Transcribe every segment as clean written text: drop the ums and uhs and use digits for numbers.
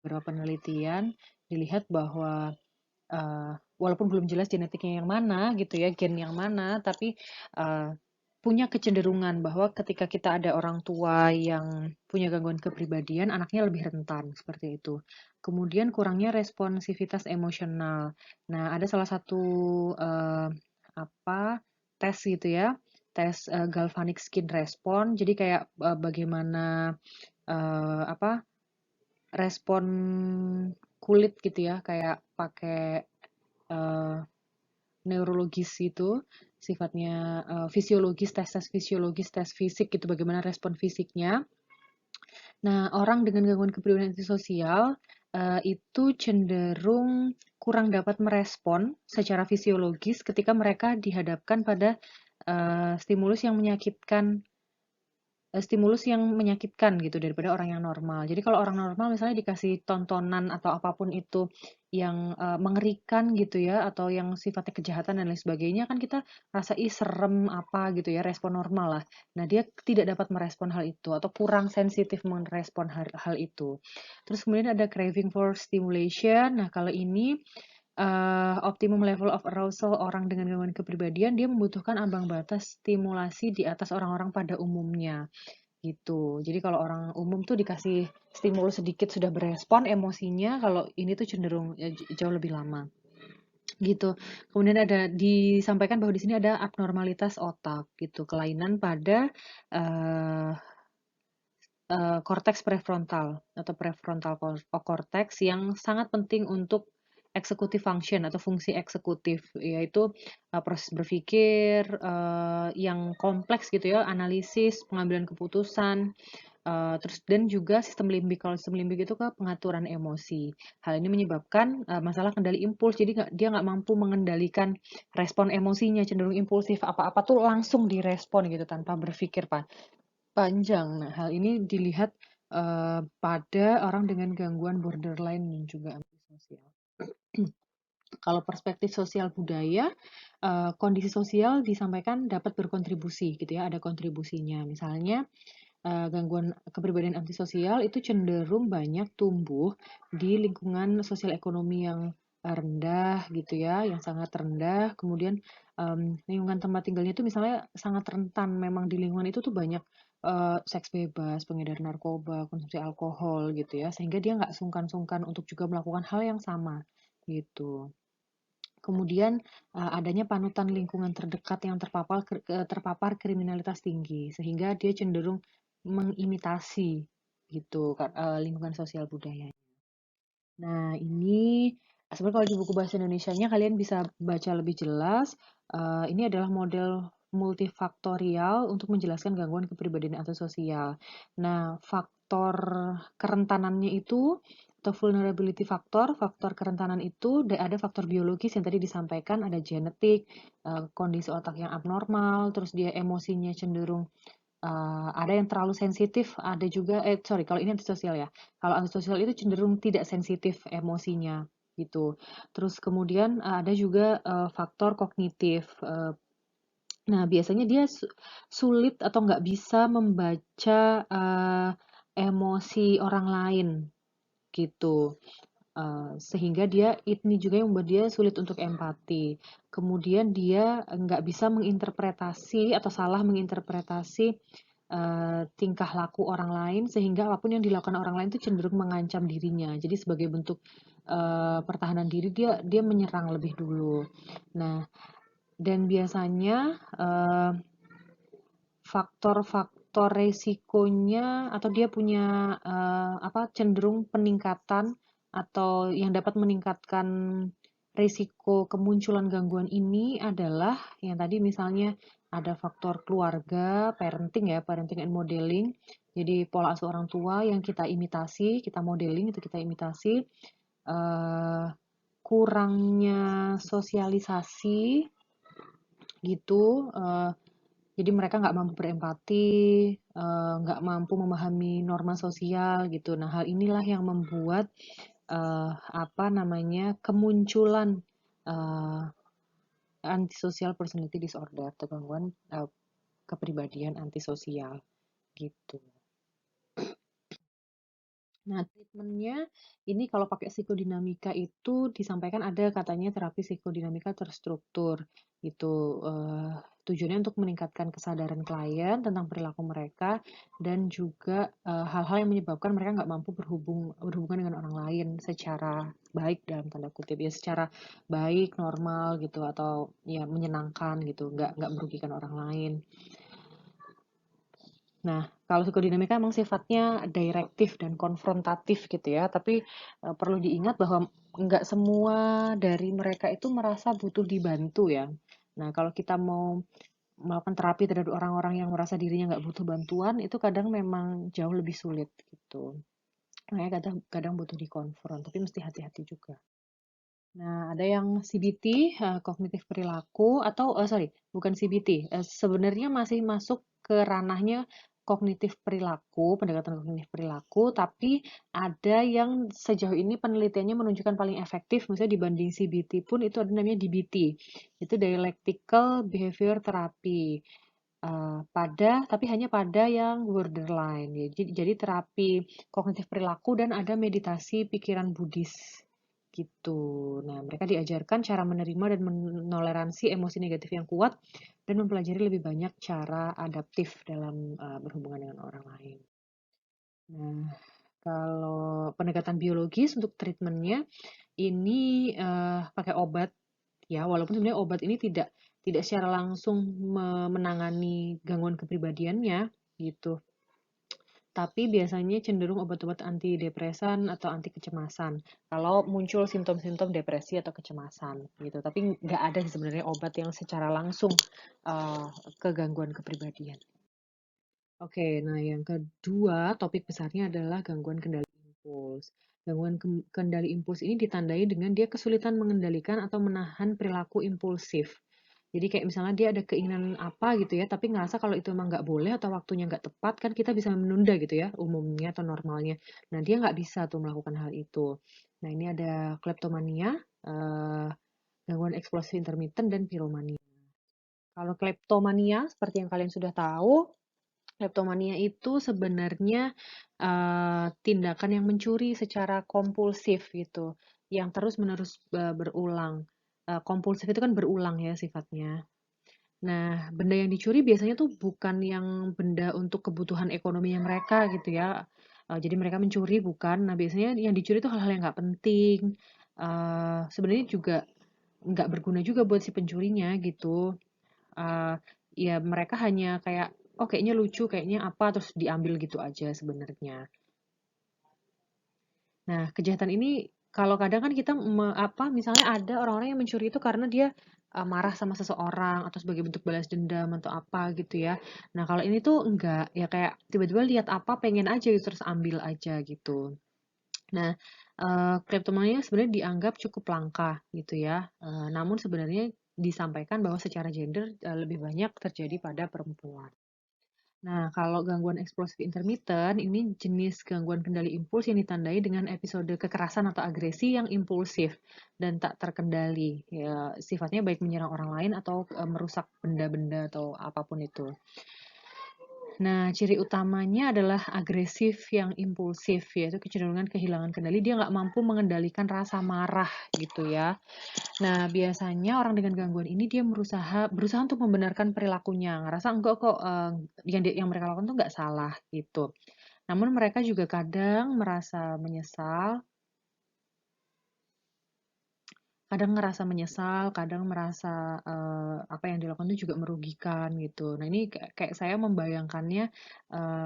beberapa penelitian dilihat bahwa walaupun belum jelas genetiknya yang mana gitu ya, gen yang mana, tapi punya kecenderungan bahwa ketika kita ada orang tua yang punya gangguan kepribadian, anaknya lebih rentan seperti itu. Kemudian kurangnya responsivitas emosional. Nah, ada salah satu tes gitu ya, tes galvanic skin response. Jadi kayak bagaimana respon kulit gitu ya, kayak pakai eh, neurologis itu sifatnya fisiologis, tes-tes fisiologis, tes fisik gitu, bagaimana respon fisiknya. Nah, orang dengan gangguan kepribadian antisosial itu cenderung kurang dapat merespon secara fisiologis ketika mereka dihadapkan pada stimulus yang menyakitkan stimulus yang menyakitkan gitu daripada orang yang normal. Jadi kalau orang normal misalnya dikasih tontonan atau apapun itu yang mengerikan gitu ya, atau yang sifatnya kejahatan dan lain sebagainya, kan kita rasa ih serem apa gitu ya, respon normal lah. Nah, dia tidak dapat merespon hal itu atau kurang sensitif merespon hal itu. Terus kemudian ada craving for stimulation. Nah, kalau ini optimum level of arousal orang dengan gangguan kepribadian, dia membutuhkan ambang batas stimulasi di atas orang-orang pada umumnya gitu. Jadi kalau orang umum tuh dikasih stimulus sedikit sudah berespon emosinya, kalau ini tuh cenderung jauh lebih lama gitu. Kemudian ada disampaikan bahwa di sini ada abnormalitas otak gitu, kelainan pada uh, korteks prefrontal atau prefrontal cortex yang sangat penting untuk executive function atau fungsi eksekutif, yaitu proses berpikir yang kompleks gitu ya, analisis, pengambilan keputusan, terus dan juga sistem limbik. Kalau sistem limbik itu ke pengaturan emosi. Hal ini menyebabkan masalah kendali impuls. Jadi dia nggak mampu mengendalikan respon emosinya, cenderung impulsif. Apa-apa tuh langsung direspon gitu tanpa berpikir panjang. Nah, hal ini dilihat pada orang dengan gangguan borderline dan juga antisosial. Kalau perspektif sosial budaya, kondisi sosial disampaikan dapat berkontribusi gitu ya, ada kontribusinya. Misalnya gangguan kepribadian antisosial itu cenderung banyak tumbuh di lingkungan sosial ekonomi yang rendah gitu ya, yang sangat rendah. Kemudian lingkungan tempat tinggalnya itu misalnya sangat rentan, memang di lingkungan itu tuh banyak seks bebas, pengedar narkoba, konsumsi alkohol gitu ya, sehingga dia nggak sungkan-sungkan untuk juga melakukan hal yang sama gitu. Kemudian adanya panutan lingkungan terdekat yang terpapar kriminalitas tinggi, sehingga dia cenderung mengimitasi gitu lingkungan sosial budaya. Nah, ini sebenarnya kalau di buku bahasa Indonesianya kalian bisa baca lebih jelas. Ini adalah model multifaktorial untuk menjelaskan gangguan kepribadian antisosial. Nah, faktor kerentanannya itu atau vulnerability faktor, faktor kerentanan itu ada faktor biologis yang tadi disampaikan, ada genetik, kondisi otak yang abnormal, terus dia emosinya cenderung ada yang terlalu sensitif, ada juga sorry kalau ini antisosial ya. Kalau antisosial itu cenderung tidak sensitif emosinya gitu. Terus kemudian ada juga faktor kognitif. Nah, biasanya dia sulit atau nggak bisa membaca emosi orang lain gitu. Sehingga dia ini juga yang membuat dia sulit untuk empati. Kemudian dia nggak bisa menginterpretasi atau salah menginterpretasi tingkah laku orang lain, sehingga apapun yang dilakukan orang lain itu cenderung mengancam dirinya. Jadi sebagai bentuk pertahanan diri dia menyerang lebih dulu. Nah, dan biasanya faktor-faktor resikonya atau dia punya cenderung peningkatan atau yang dapat meningkatkan risiko kemunculan gangguan ini adalah yang tadi misalnya ada faktor keluarga, parenting ya, parenting and modeling. Jadi pola asuh orang tua yang kita imitasi, kita modeling itu kita imitasi. eh, Kurangnya sosialisasi gitu. Jadi mereka nggak mampu berempati, nggak mampu memahami norma sosial gitu. Nah, hal inilah yang membuat kemunculan uh, antisocial personality disorder atau gangguan kepribadian antisosial gitu. Nah, treatmentnya ini kalau pakai psikodinamika itu disampaikan ada katanya terapi psikodinamika terstruktur gitu. Tujuannya untuk meningkatkan kesadaran klien tentang perilaku mereka dan juga hal-hal yang menyebabkan mereka nggak mampu berhubungan dengan orang lain secara baik dalam tanda kutip ya, secara baik, normal gitu atau ya menyenangkan gitu, nggak merugikan orang lain. Nah, kalau psikodinamika emang sifatnya direktif dan konfrontatif gitu ya, tapi perlu diingat bahwa nggak semua dari mereka itu merasa butuh dibantu ya. Nah, kalau kita mau melakukan terapi terhadap orang-orang yang merasa dirinya nggak butuh bantuan, itu kadang memang jauh lebih sulit gitu. Makanya kadang, kadang butuh dikonfront, tapi mesti hati-hati juga. Nah, ada yang CBT, kognitif perilaku, atau sorry, bukan CBT. Sebenarnya masih masuk ke ranahnya kognitif perilaku, pendekatan kognitif perilaku, tapi ada yang sejauh ini penelitiannya menunjukkan paling efektif, misalnya dibanding CBT pun itu ada namanya DBT, itu Dialectical Behavior Therapy. Tapi hanya pada yang borderline. Ya. Jadi terapi kognitif perilaku dan ada meditasi pikiran Buddhis gitu. Nah, mereka diajarkan cara menerima dan menoleransi emosi negatif yang kuat dan mempelajari lebih banyak cara adaptif dalam berhubungan dengan orang lain. Nah, kalau pendekatan biologis untuk treatmentnya ini pakai obat ya, walaupun sebenarnya obat ini tidak secara langsung menangani gangguan kepribadiannya gitu. Tapi biasanya cenderung obat-obat antidepresan atau anti kecemasan. Kalau muncul simptom-simptom depresi atau kecemasan gitu. Tapi nggak ada sebenarnya obat yang secara langsung uh, ke gangguan kepribadian. Oke, nah yang kedua topik besarnya adalah gangguan kendali impuls. Gangguan kendali impuls ini ditandai dengan dia kesulitan mengendalikan atau menahan perilaku impulsif. Jadi kayak misalnya dia ada keinginan apa gitu ya, tapi ngerasa kalau itu emang nggak boleh atau waktunya nggak tepat, kan kita bisa menunda gitu ya, umumnya atau normalnya. Nah dia nggak bisa tuh melakukan hal itu. Nah ini ada kleptomania, eh, gangguan eksplosif intermittent, dan piromania. Kalau kleptomania, seperti yang kalian sudah tahu, kleptomania itu sebenarnya tindakan yang mencuri secara kompulsif gitu, yang terus-menerus berulang. Kompulsif itu kan berulang ya sifatnya. Nah, benda yang dicuri biasanya tuh bukan yang benda untuk kebutuhan ekonominya mereka gitu ya. Jadi mereka mencuri bukan. Nah, biasanya yang dicuri itu hal-hal yang nggak penting. Sebenarnya juga nggak berguna juga buat si pencurinya gitu. Eh, Ya mereka hanya kayak, oh kayaknya lucu, kayaknya apa, terus diambil gitu aja sebenarnya. Nah, kejahatan ini kalau kadang kan kita misalnya ada orang-orang yang mencuri itu karena dia marah sama seseorang atau sebagai bentuk balas dendam atau apa gitu ya. Nah, kalau ini tuh enggak, ya kayak tiba-tiba lihat apa pengen aja gitu terus ambil aja gitu. Nah, kleptomania sebenarnya dianggap cukup langka gitu ya. Namun sebenarnya disampaikan bahwa secara gender lebih banyak terjadi pada perempuan. Nah, kalau gangguan eksplosif intermittent, ini jenis gangguan kendali impuls yang ditandai dengan episode kekerasan atau agresi yang impulsif dan tak terkendali. Ya, sifatnya baik menyerang orang lain atau merusak benda-benda atau apapun itu. Nah, ciri utamanya adalah agresif yang impulsif, yaitu kecenderungan kehilangan kendali. Dia nggak mampu mengendalikan rasa marah gitu ya. Nah, biasanya orang dengan gangguan ini dia berusaha untuk membenarkan perilakunya, ngerasa enggak kok yang mereka lakukan tuh nggak salah gitu. Namun mereka juga kadang ngerasa menyesal, kadang merasa apa yang dilakukan itu juga merugikan gitu. Nah ini kayak saya membayangkannya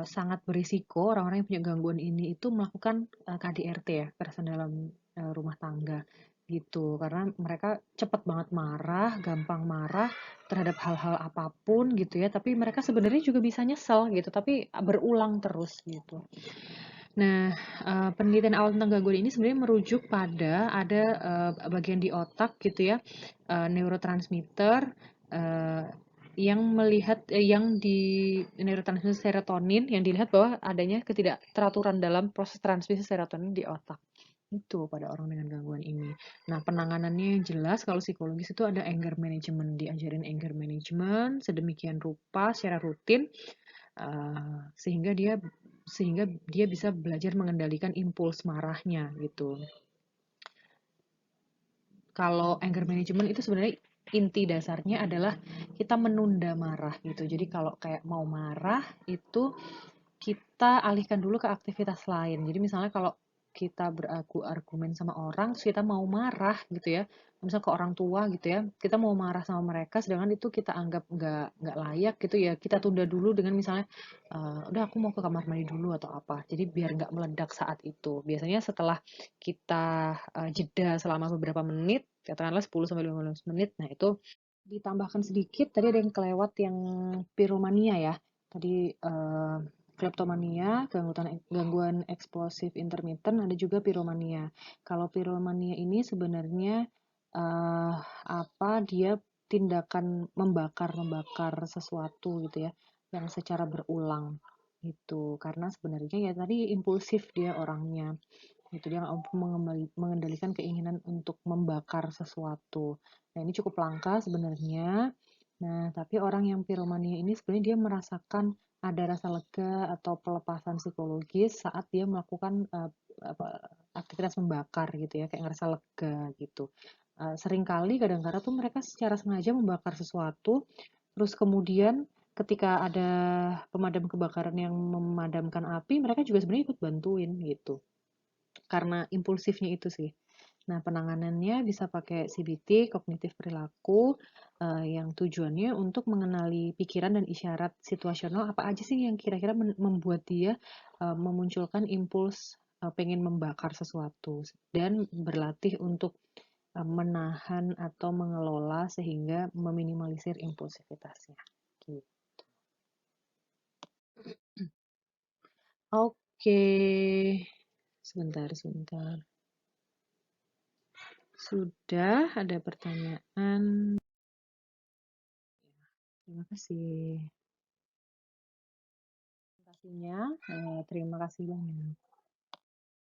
sangat berisiko orang-orang yang punya gangguan ini itu melakukan KDRT ya, kekerasan dalam rumah tangga gitu. Karena mereka cepat banget marah, gampang marah terhadap hal-hal apapun gitu ya. Tapi mereka sebenarnya juga bisa nyesel gitu, tapi berulang terus gitu. Nah, penelitian awal tentang gangguan ini sebenarnya merujuk pada ada bagian di otak gitu ya, neurotransmitter eh, yang di neurotransmitter serotonin yang dilihat bahwa adanya ketidakteraturan dalam proses transmisi serotonin di otak. Itu pada orang dengan gangguan ini. Nah, penanganannya yang jelas kalau psikologis itu ada anger management, diajarin anger management sedemikian rupa secara rutin sehingga dia sehingga dia bisa belajar mengendalikan impuls marahnya gitu. Kalau anger management itu sebenarnya inti dasarnya adalah kita menunda marah gitu. Jadi kalau kayak mau marah itu kita alihkan dulu ke aktivitas lain. Jadi misalnya kalau kita argumen sama orang, terus kita mau marah gitu ya, misal ke orang tua gitu ya, kita mau marah sama mereka, sedangkan itu kita anggap nggak layak gitu ya, kita tunda dulu dengan misalnya, udah aku mau ke kamar mandi dulu atau apa. Jadi biar nggak meledak saat itu. Biasanya setelah kita jeda selama beberapa menit, katakanlah 10 sampai 15 menit, nah itu ditambahkan sedikit, tadi ada yang kelewat yang piromania ya. Tadi kleptomania, gangguan eksplosif intermittent, ada juga piromania. Kalau piromania ini sebenarnya dia tindakan membakar sesuatu gitu ya, yang secara berulang gitu. Karena sebenarnya ya tadi impulsif dia orangnya. Gitu dia nggak mampu mengendalikan keinginan untuk membakar sesuatu. Nah, ini cukup langka sebenarnya. Nah, tapi orang yang piromania ini sebenarnya dia merasakan ada rasa lega atau pelepasan psikologis saat dia melakukan aktivitas membakar gitu ya, kayak ngerasa lega gitu. Seringkali kadang-kadang tuh mereka secara sengaja membakar sesuatu, terus kemudian ketika ada pemadam kebakaran yang memadamkan api, mereka juga sebenarnya ikut bantuin gitu. Karena impulsifnya itu sih. Nah, penanganannya bisa pakai CBT, kognitif perilaku, yang tujuannya untuk mengenali pikiran dan isyarat situasional apa aja sih yang kira-kira membuat dia memunculkan impuls pengen membakar sesuatu dan berlatih untuk menahan atau mengelola sehingga meminimalisir impulsivitasnya. Gitu. Oke, sebentar, sebentar. Sudah ada pertanyaan. Terima kasih. Terima kasihnya. Terima kasih banyak.